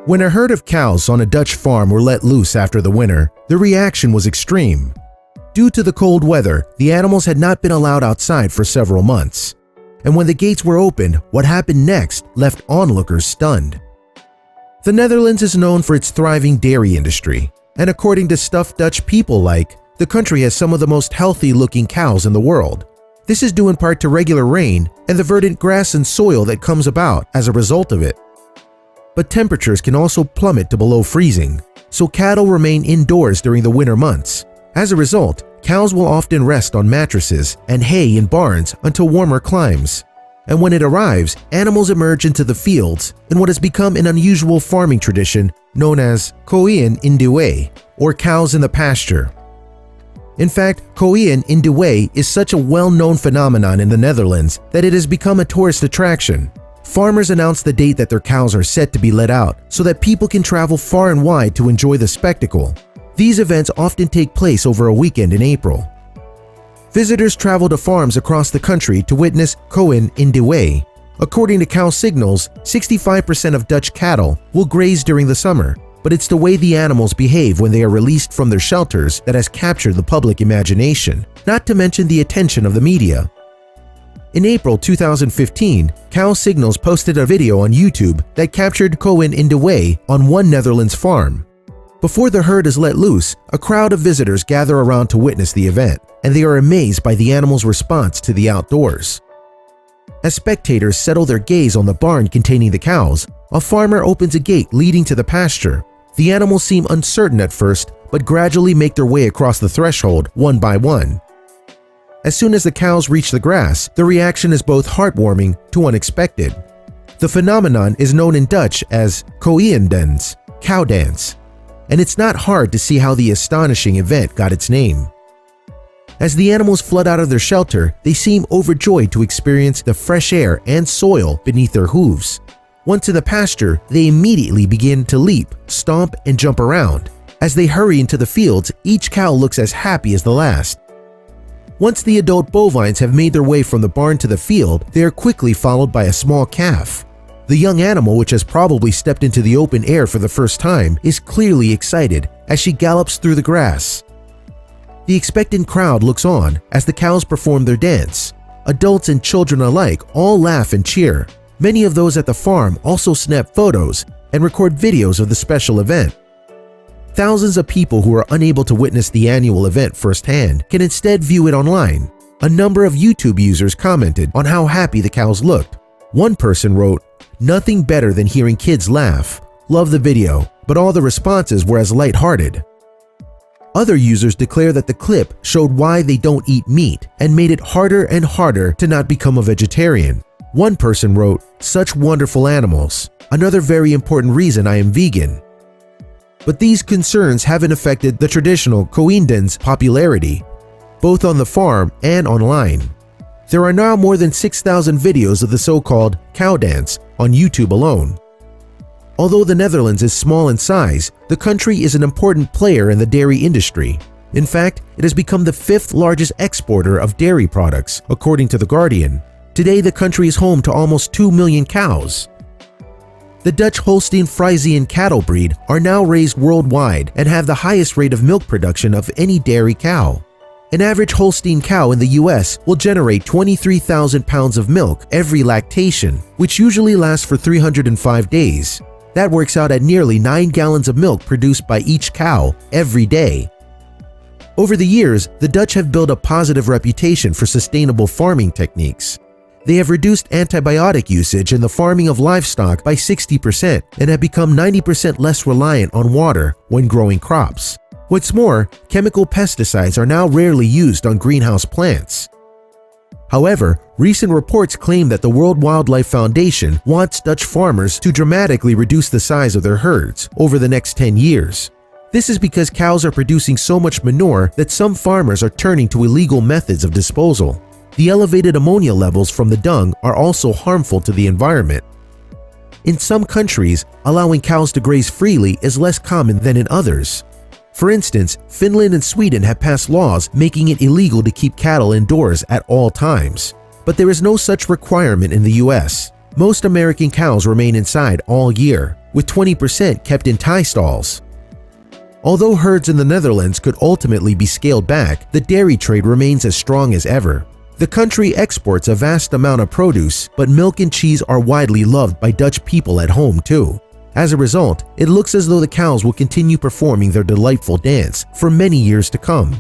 When a herd of cows on a Dutch farm were let loose after the winter, the reaction was extreme. Due to the cold weather, the animals had not been allowed outside for several months. And when the gates were opened, what happened next left onlookers stunned. The Netherlands is known for its thriving dairy industry, and according to stuff Dutch people like, the country has some of the most healthy-looking cows in the world. This is due in part to regular rain and the verdant grass and soil that comes about as a result of it. But temperatures can also plummet to below freezing, so cattle remain indoors during the winter months. As a result, cows will often rest on mattresses and hay in barns until warmer climes. And when it arrives, animals emerge into the fields in what has become an unusual farming tradition known as koeien in de wei, or cows in the pasture. In fact, koeien in de wei is such a well-known phenomenon in the Netherlands that it has become a tourist attraction. Farmers announce the date that their cows are set to be let out so that people can travel far and wide to enjoy the spectacle. These events often take place over a weekend in April. Visitors travel to farms across the country to witness koeien in de wei. According to Cow Signals, 65% of Dutch cattle will graze during the summer, but it's the way the animals behave when they are released from their shelters that has captured the public imagination, not to mention the attention of the media. In April 2015, Cow Signals posted a video on YouTube that captured koeien in de wei on one Netherlands farm. Before the herd is let loose, a crowd of visitors gather around to witness the event, and they are amazed by the animals' response to the outdoors. As spectators settle their gaze on the barn containing the cows, a farmer opens a gate leading to the pasture. The animals seem uncertain at first, but gradually make their way across the threshold one by one. As soon as the cows reach the grass, the reaction is both heartwarming to unexpected. The phenomenon is known in Dutch as koeiendans, cow dance, and it's not hard to see how the astonishing event got its name. As the animals flood out of their shelter, they seem overjoyed to experience the fresh air and soil beneath their hooves. Once in the pasture, they immediately begin to leap, stomp, and jump around. As they hurry into the fields, each cow looks as happy as the last. Once the adult bovines have made their way from the barn to the field, they are quickly followed by a small calf. The young animal, which has probably stepped into the open air for the first time, is clearly excited as she gallops through the grass. The expectant crowd looks on as the cows perform their dance. Adults and children alike all laugh and cheer. Many of those at the farm also snap photos and record videos of the special event. Thousands of people who are unable to witness the annual event firsthand can instead view it online. A number of YouTube users commented on how happy the cows looked. One person wrote, "Nothing better than hearing kids laugh. Love the video," but all the responses were as lighthearted. Other users declare that the clip showed why they don't eat meat and made it harder and harder to not become a vegetarian. One person wrote, "Such wonderful animals. Another very important reason I am vegan." But these concerns haven't affected the traditional koeiendans' popularity, both on the farm and online. There are now more than 6,000 videos of the so-called cow dance on YouTube alone. Although the Netherlands is small in size, the country is an important player in the dairy industry. In fact, it has become the 5th largest exporter of dairy products, according to The Guardian. Today, the country is home to almost 2 million cows. The Dutch Holstein Friesian cattle breed are now raised worldwide and have the highest rate of milk production of any dairy cow. An average Holstein cow in the US will generate 23,000 pounds of milk every lactation, which usually lasts for 305 days. That works out at nearly 9 gallons of milk produced by each cow every day. Over the years, the Dutch have built a positive reputation for sustainable farming techniques. They have reduced antibiotic usage in the farming of livestock by 60% and have become 90% less reliant on water when growing crops. What's more, chemical pesticides are now rarely used on greenhouse plants. However, recent reports claim that the World Wildlife Foundation wants Dutch farmers to dramatically reduce the size of their herds over the next 10 years. This is because cows are producing so much manure that some farmers are turning to illegal methods of disposal. The elevated ammonia levels from the dung are also harmful to the environment. In some countries, allowing cows to graze freely is less common than in others. For instance, Finland and Sweden have passed laws making it illegal to keep cattle indoors at all times, but there is no such requirement in the US. Most American cows remain inside all year, with 20% kept in tie stalls. Although herds in the Netherlands could ultimately be scaled back, the dairy trade remains as strong as ever. The country exports a vast amount of produce, but milk and cheese are widely loved by Dutch people at home too. As a result, it looks as though the cows will continue performing their delightful dance for many years to come.